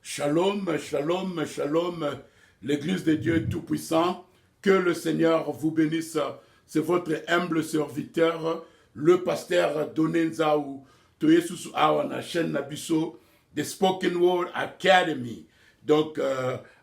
Shalom, shalom, shalom, l'Église de Dieu Tout-Puissant. Que le Seigneur vous bénisse. C'est votre humble serviteur, le pasteur Donenza ou Toyesusu Awa na chaîne Nabiso de Spoken Word Academy. Donc,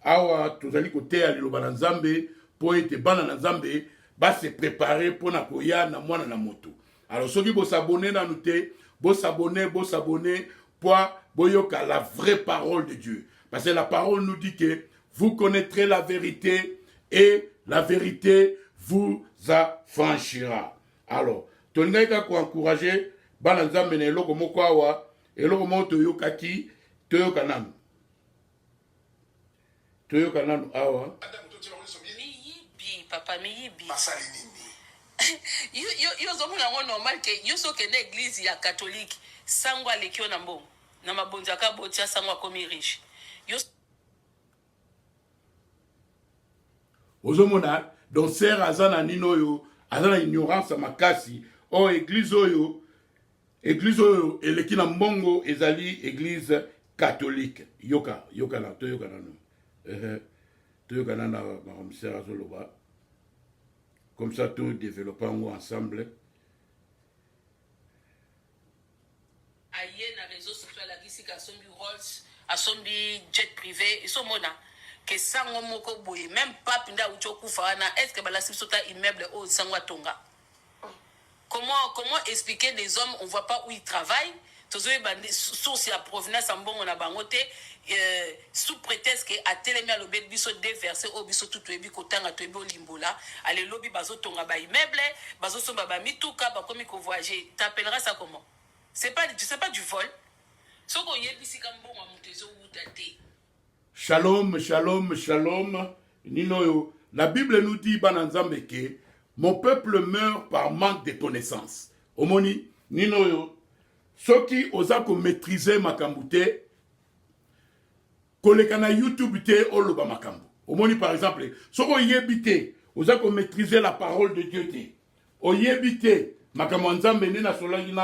Awa, tozali côté à l'Iloba Nzambe, pour être bana Nzambe, va se préparer pour na koya na mwana na moto. Alors, ceux qui vont s'abonner dans nous, vont s'abonner, pour boyoka la vraie parole de Dieu. Parce que la parole nous dit que vous connaîtrez la vérité et la vérité vous affranchira. Alors, tonga ko encourager bana Nzambe na eloko moko awa, eloko moko toyokaki, toyoka nanu. Toyoka nanu awa. Miyibi, papa miyibi. Yo zomuna ngo normal ke yo so ke na église ya catholique sangwa lekio na mbongo na mabonza ka botia sangwa komi riche. Yo Ozomona donc sert azana nino yo azana ignorance makasi o église oyo eleki na mbongo ezali église catholique yoka na toyoka nanu toyoka na makomsera azoloba comme ça tout développons ensemble. aye na réseau social la kisika sombi Rolls asombi jet privé iso mona que sango moko boye même pas pinda uchoku fana est-ce que balasi sota immeuble au sangwa tonga. Comment expliquer des hommes on voit pas où ils travaillent tozoe bande source ya provenance en bon on a bangote sous prétexte que a télémia le bet biso déverser au biso tout ebi kotanga to ebi limbola ale lobby bazo tonga ba immeuble bazo somba ba mituka ba komi ko voyager t'appelleras ça comment? C'est pas du vol. Soko yebisi kambo wa mutezo utate. Shalom, shalom, shalom. Ninoyo, la Bible nous dit bananzambe que mon peuple meurt par manque de connaissances. Omoni, ninoyo, ceux qui osent maîtriser makambu te, koleka na YouTube te oloba makambu. Omoni par exemple, ceux qui yebite, osent maîtriser la parole de Dieu te. Oyebite, makambu nzambe na solagi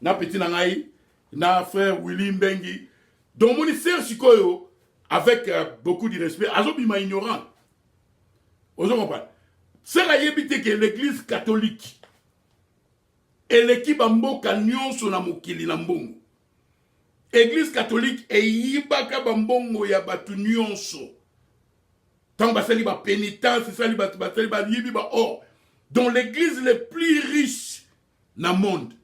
na petit na ngai, na frère Willy Mbengi. Donc moni ser sikoyo avec beaucoup de respect, azobima ignorant. Ozo comprendre. C'est la yebite que l'église catholique et l'équipe mboka nyonso na mokili na mbongo. Église catholique et yibaka bambongo ya batu nyonso. Tant basali ba pénitence, sali ba yibi ba or. Dans l'église les plus riche na monde.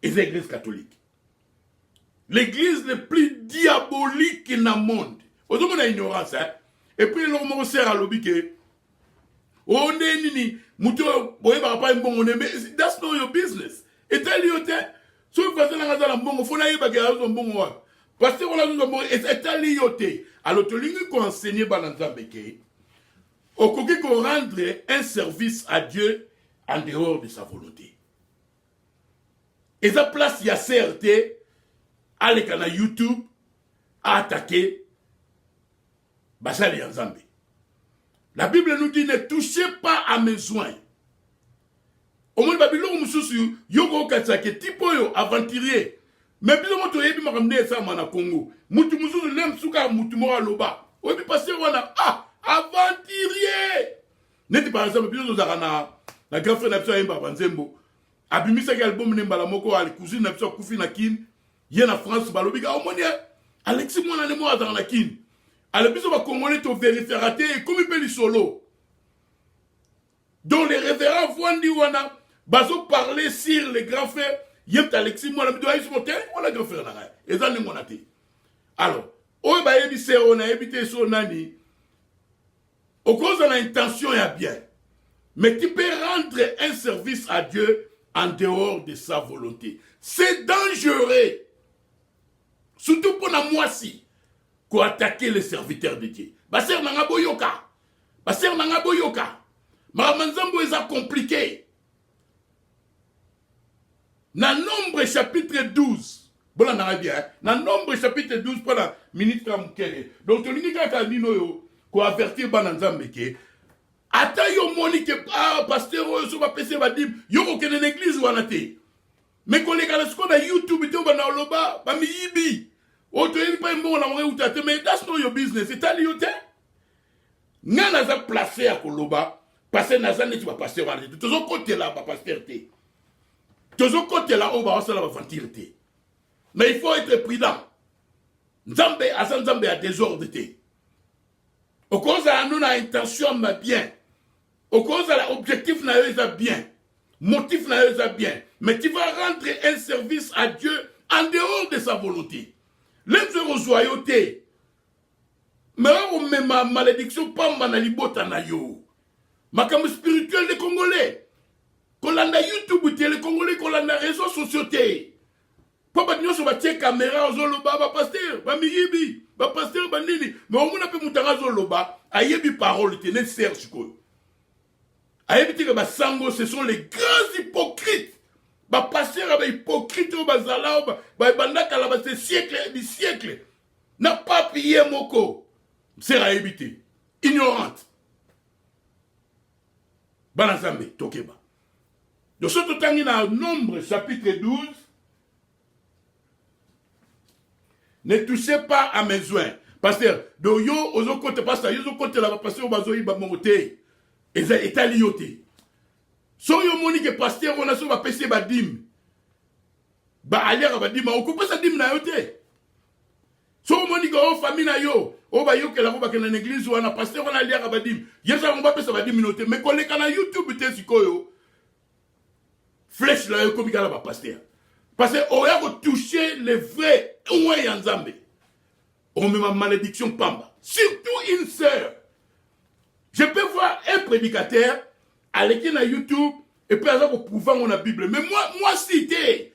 Et l'église catholique. L'église le plus diabolique dans le monde. Vous avez ignorance, hein? Et puis, l'homme sert à l'obité. On est nini, muto, boye ba pa mbongo ne, that's not your business. Et tel yote, so vous faites la mbongo, faut na yeba ke mbongo wa. Parce que on a mbongo, et tel yote. Alors, tu lingi ko enseigner bananzambe ke. Okoki ko rendre un service à Dieu en dehors de sa volonté. Et ça place, il y a CRT, à l'écran YouTube, à attaquer Basali Nzambe. La Bible nous dit, ne touchez pas à mes soins. Au moins, Babylone, Moussoussou, Yoko Katsake, Tipoyo, aventurier. Mais bien, moi, tu as ramené ça à Congo. Moutou Moussou, l'aime souka, Moutou Mora Loba. Oui, puis parce qu'on a, aventurier. N'est-ce par exemple, bien, nous avons la grande frère d'Absa Yemba Banzembo. Abimisa ki album ne mbala moko ali cousine na biso kufi na kin ye na France balobi ka omoni Alexis mwana ne mo azana na kin ale biso ba congolais to vérifieraté et comme pe li solo donc les révérends vondi wana bazo parler sur les grands frères yem Alexis mwana bido ay somote wala grand frère na ga ezali monate alors o ba yebi se on a évité so nani au cause de l'intention ya bien mais tu peux rendre un service à Dieu en dehors de sa volonté. C'est dangereux. Surtout pour moi si qu'on attaquer les serviteurs de Dieu. Baser nanga boyoka. Baser nanga boyoka. Maramanzambo est compliqué. Dans Nombre chapitre 12. Bon on bien. Dans Nombre chapitre 12 pour la ministre Mukele. Donc tu dis ka nino yo ko avertir bananzambe ke ata yo moni que pasteur so va pese va dire yo ko kene l'église wana te mais ko le kala sko na YouTube te ba na loba ba mi yibi Oh, tu n'es pas un bon mais that's not your business. C'est ta lioté. N'a pas placé à Koloba, parce que n'a pas tu vas passer à l'île. Tous autres côtés là, va passer. Tous autres côtés là, on va passer la ventilité. Mais il faut être prudent. Nzambe a désordre. Au cause de nous, intention mais bien. Au cause de l'objectif, n'a bien. Motif, n'a bien. Mais tu vas rendre un service à Dieu en dehors de sa volonté. L'homme se royauté. Mais on met ma malédiction pas ma libota na yo. Ma comme spirituel des Congolais. Qu'on a YouTube, les Congolais, qu'on a réseaux sociaux. Papa nous sommes battus caméra zoloba ba pasteur ba miyibi ba pasteur ba nini mais on a pe mutanga zoloba ayebi parole te ne serge ko ayebi te ba sango ce sont les grands hypocrites ba pasteur ba hypocrite ba zala ba bandaka la ba siècle du siècle n'a pas payé moko c'est ayebi te ignorante banazambe tokeba de ce totangi na Nombre chapitre 12. Ne touchez pas à mes joints. Pasteur, de yo, ozo côté pasteur, yo côté là, pasteur, obazoï, ba monté. Et ta lioté. So yo moni que pasteur, on a so ba pese ba dim. Ba alière ba dim, on coupe sa dim na yoté. So moni que o famille na yo, o ba yo que la ba que na l'église ou na pasteur, on a alière ba dim. Yesa on ba pese ba dim noté, mais collé kana YouTube te sikoyo. Flèche là yo comme ba pasteur. Parce qu'on a touché les vrais Nzambe. On met ma malédiction pamba. Surtout une sœur. Je peux voir un prédicateur aller sur YouTube et puis avoir pouvoir dans la Bible. Mais moi cité.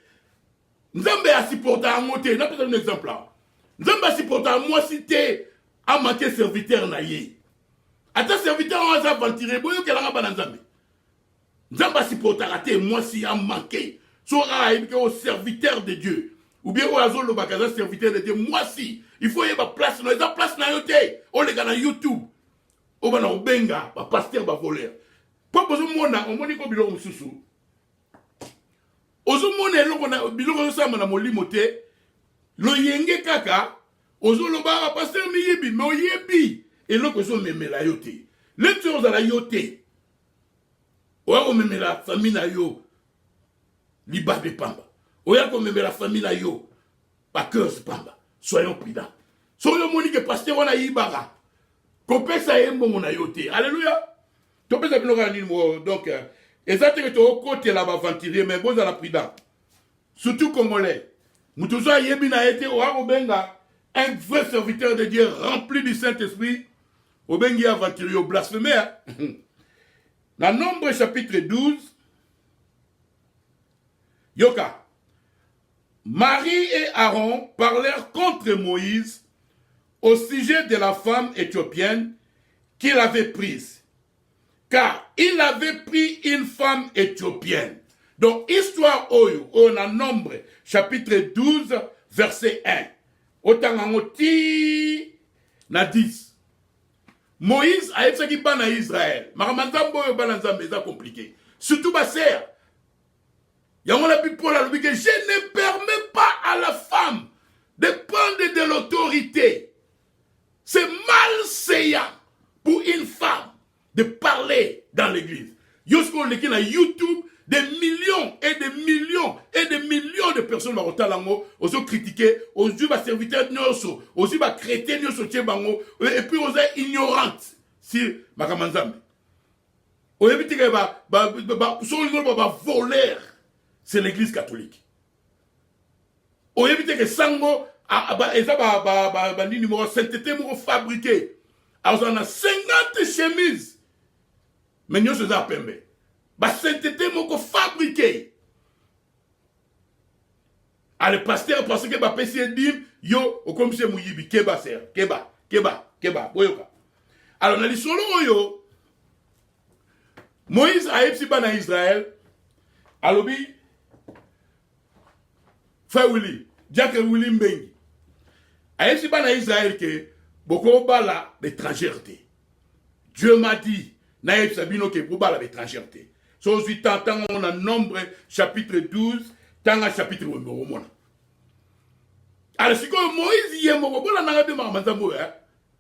Nzambe a supporté à monter. N'a pas un exemple là. Nzambe a supporté à moi cité à manquer serviteur naïe. À ta serviteur on a ventilé. Boyo qu'elle a pas Nzambe. Nzambe a supporté à te moi si a manqué. Sora au serviteur de Dieu. Ou bien au azol le bakaza serviteur de Dieu. Moi si, il faut y avoir place. Non, il y a place na yote. On les gars na YouTube. On va na benga, ba pasteur, ba voleur. Pas besoin de mona, on moni ko biloko mususu. Ozo mona eloko na biloko sa na molimote. Lo yenge kaka. Ozo lo ba pasteur mi yebi, mais oyebi. Eloko so memela yote. Les choses à la yote. Oya ko memela famille na yo. Liba de pamba. Oya ko memela famille na yo. Ba cœur pamba. Soyons prudents. Soyons monique pasteur on a yibara. Kopesa yembo na yote. Alléluia. Topesa binoka ni mo donc exactement to côté là ba ventiler mais bon à la prudent. Surtout congolais. Mutuzo yebi na été o benga un vrai serviteur de Dieu rempli du Saint-Esprit. Obengi aventurier au blasphémaire. Dans Nombre chapitre 12 Yoka. Marie et Aaron parlèrent contre Moïse au sujet de la femme éthiopienne qu'il avait prise. Car il avait pris une femme éthiopienne. Donc, histoire Oyo, on a Nombre, chapitre 12, verset 1. Otangangoti na 10. Moïse a été qui ban à Israël. Maramazambo et Balanzambe, c'est compliqué. Surtout ma sœur. Il y a un peu pour la logique que je ne permets pas à la femme de prendre de l'autorité. C'est malséant pour une femme de parler dans l'église. Yosko leki na YouTube, des millions et des millions et des millions de personnes vont talango, oso critiquer, osu ba serviteur nyoso, osu ba chrétien nyoso tchebango, et puis osu ignorante si makamanzambe. Oyebiti ke ba voleur. C'est l'église catholique. Au éviter que Sango a ni numéro sainteté pour fabriquer. Alors on a 50 chemises. Mais nous sommes à Pembe. Ba sainteté pour fabriquer. Alors le pasteur parce que ba pesi dim yo au comme c'est mouyibi keba ser keba boyoka. Alors dans les solo yo Moïse a été ban à Israël. Alobi Frère Willy, Jack Willy Mbengi. A dit à Israël que beaucoup bala l'étrangereté. Dieu m'a dit, naïf sabino que pour bala l'étrangereté. So suis tant on a Nombre chapitre 12, tant à chapitre 1. Chapitre 12 verset 1. Otanga ngoti na 10. Moïse a dit à Israël que beaucoup bala l'étrangereté. Dieu m'a dit, naïf sabino que pour bala l'étrangereté. So suis tant on a Nombre chapitre 12, tant à chapitre 1. Chapitre 12 verset 1. alors sikoyo Moïse ye moko bona nanga be makambo nzambe oyo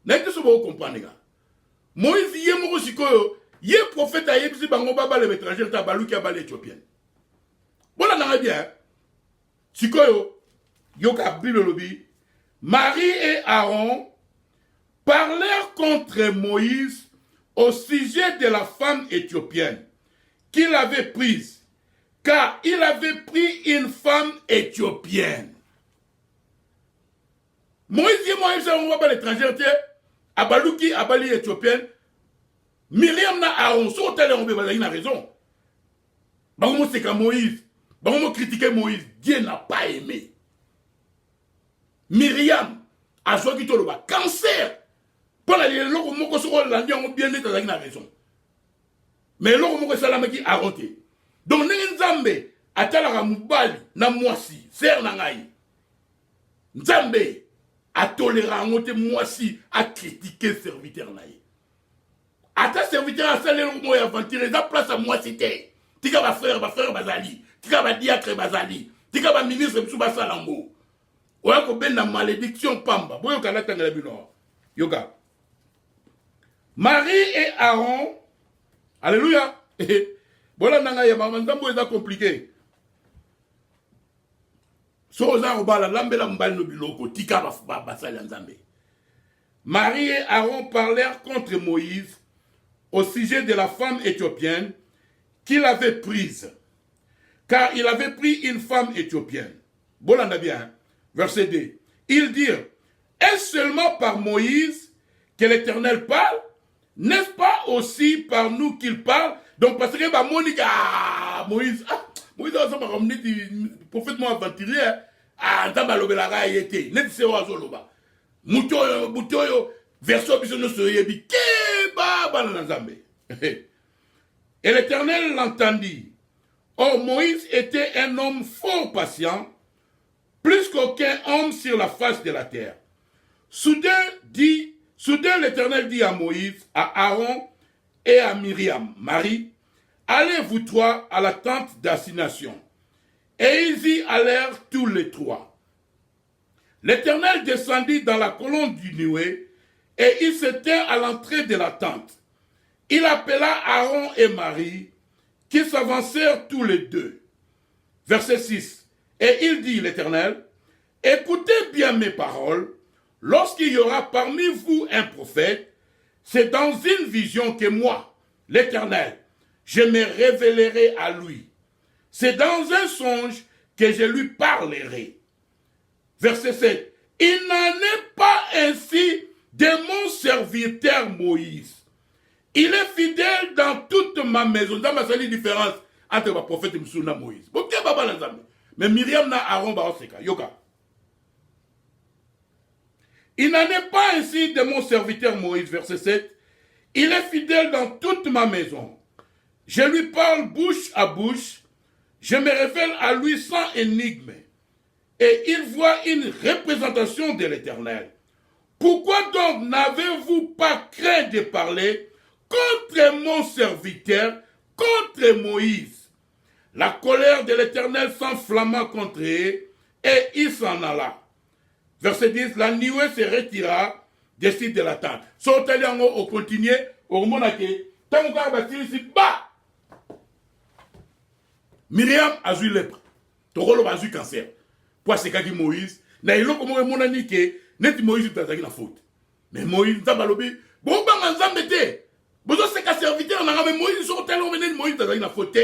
na ete so comprendre nga Moïse ye moko sikoyo ye prophète ayebisi bango babala étranger ta baluki abala éthiopienne bona nanga bien sikoyo yoka Bible lobi Marie et Aaron parlèrent contre Moïse au sujet de la femme éthiopienne qu'il avait prise, car il avait pris une femme éthiopienne. Moïse et Moïse on va pas l'étranger, abaluki abali éthiopienne. Myriam na Aaron, so tel on peut il a raison. Bango c'est comme Moïse, bango critiquer Moïse, Dieu n'a pas aimé. Myriam a choisi tout le bas cancer. Pour la loko moko soko la ndio bien net il a raison. Mais loko moko salama ki a roté. Donc Nzambe atala mubali na mwasi, ser na ngai. Nzambe a toléré ngote mwasi a critiquer serviteur na ye. Ata serviteur a salé le mot aventuré da place à mwasi té. Tika ba frère bazali, tika ba diacre bazali, tika ba ministre bisu ba salango. Oya ko ben na malédiction pamba. Boyo kala tangala bino. Yoga. Marie et Aaron, alléluia. Voilà nanga ya mama nzambo eza compliqué. So oza obala lambela mbali no biloko tika ba basali nzambe. Marie et Aaron parlèrent contre Moïse au sujet de la femme éthiopienne qu'il avait prise, car il avait pris une femme éthiopienne. Bolanda bien, verset 2. Ils dirent, est-ce seulement par Moïse que l'Éternel parle? N'est-ce pas aussi par nous qu'il parle? Donc parce que Moïse, Moïse a dit prophètement aventurier, Ndamba lobelaka yete, net se wazoloba. Mutoyo verso bisono soyebi keba bana nzambe. Et l'Éternel l'entendit. Or Moïse était un homme fort patient, plus qu'aucun homme sur la face de la terre. Soudain l'Éternel dit à Moïse, à Aaron et à Myriam, Marie, allez vous trois à la tente d'assignation. Et ils y allèrent tous les trois. L'Éternel descendit dans la colonne du nuée et il se tint à l'entrée de la tente. Il appela Aaron et Marie qui s'avancèrent tous les deux. Verset 6. Et il dit, l'Éternel, écoutez bien mes paroles. Lorsqu'il y aura parmi vous un prophète, c'est dans une vision que moi, l'Éternel, je me révélerai à lui. C'est dans un songe que je lui parlerai. Verset 7. Il n'en est pas ainsi de mon serviteur Moïse. Il est fidèle dans toute ma maison. Dans ma seule différence entre le prophète et Moïse. Mais Myriam na Aaron Baoseka. Yoka. Il n'en est pas ainsi de mon serviteur Moïse. Verset 7. Il est fidèle dans toute ma maison. Je lui parle bouche à bouche. Je me révèle à lui sans énigme. Et il voit une représentation de l'Éternel. Pourquoi donc n'avez-vous pas craint de parler contre mon serviteur, contre Moïse? La colère de l'Éternel s'enflamma contre eux et il s'en alla. Verset 10, la nuée se retira des sites de la tente. Sotaliango au continuer, au monake, tant qu'on va ici bas. Myriam a eu lèpre. Tokolo a eu cancer. Pour ce qui Moïse, na ilo comme mon ami que net Moïse t'a la faute. Mais Moïse t'a balobi, bon ben ensemble té. Bozo c'est qu'à serviteur na mais Moïse sur tel homme Moïse t'a la faute.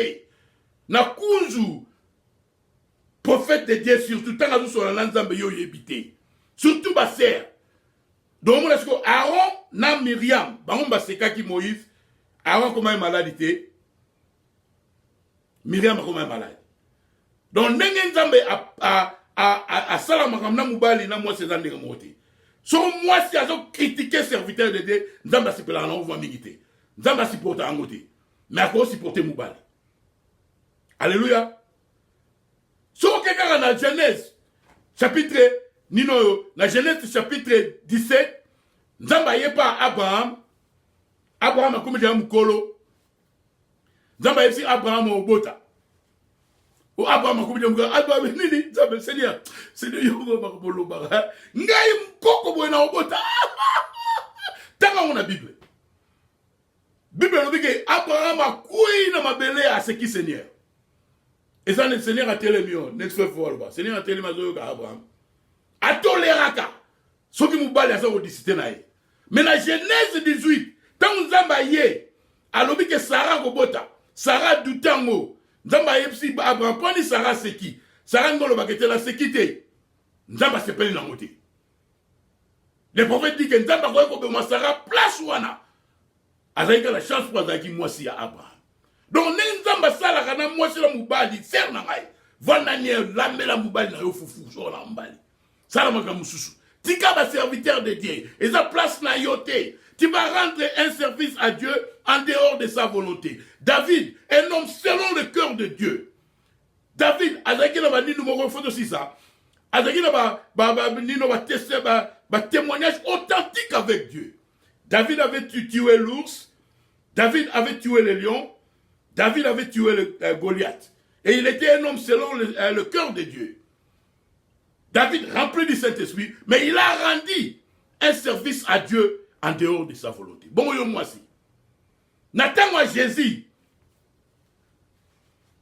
Na kunzu prophète de Dieu surtout tant que sur la nzambe yo yebité. Surtout ba sœur. Donc mon est-ce que Aaron na Myriam, ba on ba c'est qui Moïse, Aaron comment est malade. Myriam comment est malade. Donc nengen nzambe a salama kamna mubali na moi c'est andé moté. So moi si azo critiquer serviteur de Dieu, nzamba sipela na ouvwa mingité. Nzamba supporter angoté. Mais ako supporter mubali. Alléluia. So quelqu'un dans Genèse chapitre nino na Genèse chapitre 17, nzamba yepa Abraham akomi dia mukolo. Nzamba yesi Abraham obota. Abraham akobi muka Abraham nini zabe Seigneur yongo makobolo ba ngai mkoko boye na obota tanga on a Bible lobi ke Abraham akui na mabele a seki Seigneur et ça le Seigneur a télémio next fois ba Seigneur a télémio zo ka Abraham atoleraka soki mubali asa odisite na ye mais na Genèse 18 tant nzamba ye alobi ke Sarah kobota Sarah dutango nzamba yepsi Abraham poni Sarah seki Sarah ngolo baketela sekite nzamba sepeli na ngoti le prophète dit que nzamba ko ko Sarah place wana azaika la chance pour azaki mwasi ya Abraham donc ne nzamba sala kana mwasi la mubali ser na ngai vana nye lambela mubali na yo fufu so na mbali sala maka mususu tika ba serviteur de Dieu et sa place na yote. Tu vas rendre un service à Dieu en dehors de sa volonté. David, un homme selon le cœur de Dieu. David, azaki na ba nino mo photo si ça. Azaki na ba témoignage authentique avec Dieu. David avait tué l'ours. David avait tué le lion. David avait tué le Goliath. Et il était un homme selon le cœur de Dieu. David rempli du Saint-Esprit, mais il a rendu un service à Dieu en dehors de sa volonté. Bon, moi aussi. Nathan moi Jésus.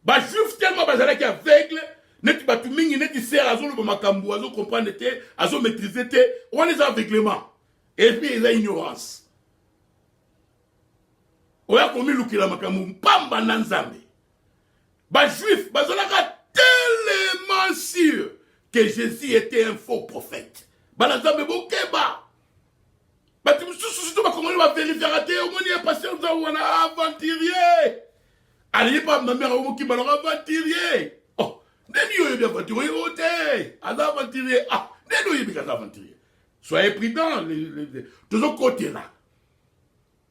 Bah juif tellement bazalaki aveugle, net batu mingi net sert azo le makambu azo comprendre te, azo maîtriser te, on les aveuglement. Et puis ils ont ignorance. Oya komi lukila makambu pamba na nzambe. Bah juif bazalaka tellement sûr que Jésus était un faux prophète. Bah nzambe bokeba. Bah tu me sous tout comment il va vérifier rater au moins il est passé dans un aventurier. Allez pas ma mère au qui m'a aventurier. Oh, n'est-ce pas aventurier oté, aventurier. Ah, n'est-ce pas aventurier. Soyez prudents tous côté là.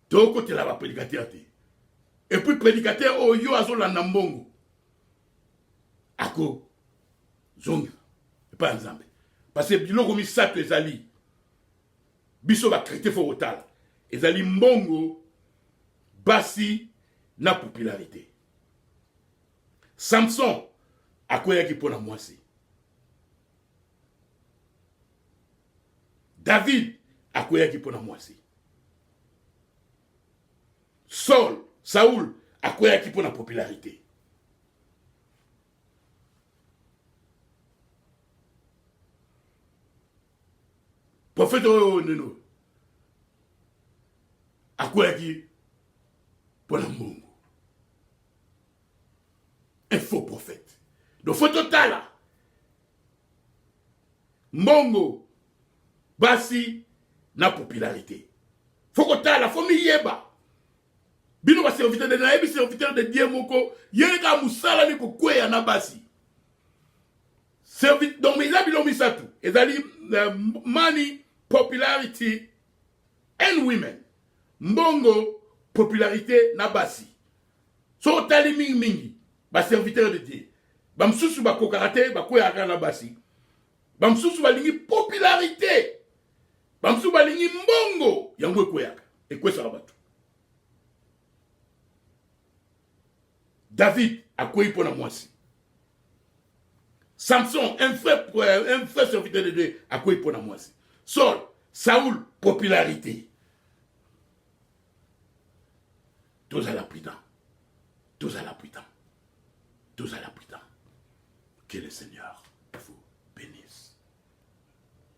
Tous côté là va prédicateur. Et puis prédicateur oh yo azo la nambongo. Ako zonga. Pas ensemble. Parce que biloko mi sato ezali. Biso ba traité fo otala. Ezali mbongo basi na popularité. Samson akoyaki pona mwasi. David akoyaki pona mwasi. Saoul akoyaki pona popularité. Prophète Neno akoyaki pona mbongo. Un faux prophète. Donc faut total mbongo basi na popularité. Faut total faut miyeba. Bino ba serviteur de naebi serviteur de Dieu moko yeka musala ni kokweya na basi. Serviteur donc mais bilo misatu ezali money, popularity and women. Mbongo popularité na basi. So tali mingi ba serviteur de Dieu. Ba msusu ba kokarate ba koya na basi. Ba msusu ba lingi popularité. Ba msusu ba lingi mbongo yango koyaka. Ekwesa batu. David a quoi pour la moitié. Samson, un frère serviteur de Dieu, a quoi pour la moitié. Saoul, popularité. Tous à la prudence. Tous à la prudence. Tous à la prudence. Que le Seigneur